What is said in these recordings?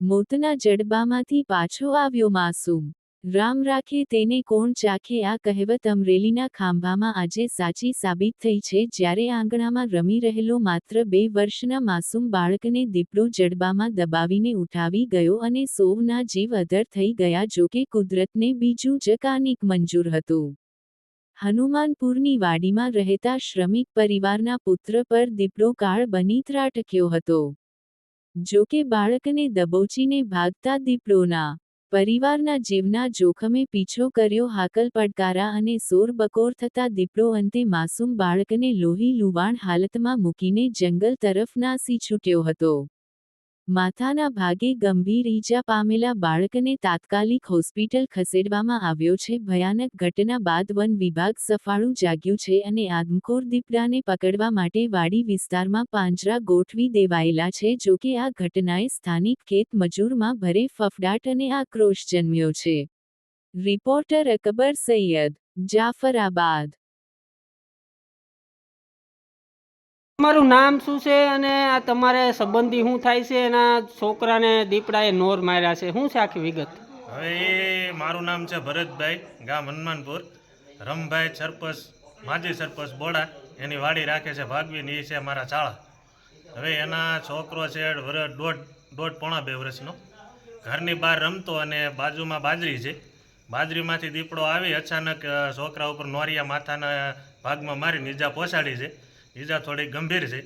મોતના જડબામાંથી પાછો આવ્યો માસૂમ, રામ રાખે તેને કોણ ચાખે આ કહેવત અમરેલીના ખાંભામાં આજે સાચી સાબિત થઈ છે, જ્યારે આંગણામાં રમી રહેલો માત્ર 2 વર્ષના માસૂમ બાળકને દીપડો જડબામાં દબાવીને ઉઠાવી ગયો અને સૌના જીવ અધર થઈ ગયા. જોકે કુદરતને બીજું જ કાનિક મંજૂર હતું. હનુમાનપુરની વાડીમાં રહેતા શ્રમિક પરિવારના પુત્ર પર દીપડો કાળ બની ત્રાટક્યો હતો. જોકે બાળકને દબોચીને ભાગતા દીપડોના પરિવારના જીવના જોખમે પીછો કર્યો. હાકલ પડકારા અને શોર બકોર થતા દીપડો અંતે માસૂમ બાળકને લોહી લુવાણ હાલતમાં મૂકીને જંગલ તરફ નાસી છૂટ્યો હતો. માથાના ભાગે ગંભીર ઈજા પામેલા બાળકને તાત્કાલિક હોસ્પિટલ ખસેડવામાં આવ્યો છે. ભયાનક ઘટના બાદ વન વિભાગ સફાળું જાગ્યું છે અને આદમખોર દીપડાને પકડવા માટે વાડી વિસ્તારમાં પાંજરા ગોઠવી દેવાયેલા છે. જોકે આ ઘટનાએ સ્થાનિક ખેત મજૂરમાં ભારે ફફડાટ અને આક્રોશ જન્મ્યો છે. રિપોર્ટર અકબર સૈયદ, જાફરાબાદ. તમારું નામ શું છે અને આ તમારે સંબંધી શું થાય છે? એના છોકરાને દીપડાએ નોર માર્યા છે, શું છે આખી વિગત? હવે એ મારું નામ છે ભરતભાઈ, ગામ હનુમાનપુર. રમભાઈ સરપંચ, માજી સરપંચ બોડા, એની વાડી રાખે છે ભાગવીને, એ છે મારા ચાળા. હવે એના છોકરો છે દોઢ પોણા 2 વર્ષનો. ઘરની બહાર રમતો અને બાજુમાં બાજરી છે. બાજરીમાંથી દીપડો આવી અચાનક છોકરા ઉપર નોરિયા માથાના ભાગમાં મારીને ઈજા પહોંચાડી છે. ઈજા થોડી ગંભીર છે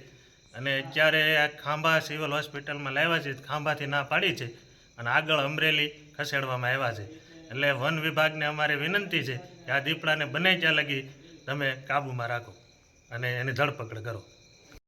અને અત્યારે ખાંભા સિવિલ હોસ્પિટલમાં લાવ્યા છે. ખાંભાથી ના પાડી છે અને આગળ અમરેલી ખસેડવામાં આવ્યા છે. એટલે વન વિભાગને અમારી વિનંતી છે કે આ દીપડાને બને ત્યાં લગી તમે કાબૂમાં રાખો અને એની ધરપકડ કરો.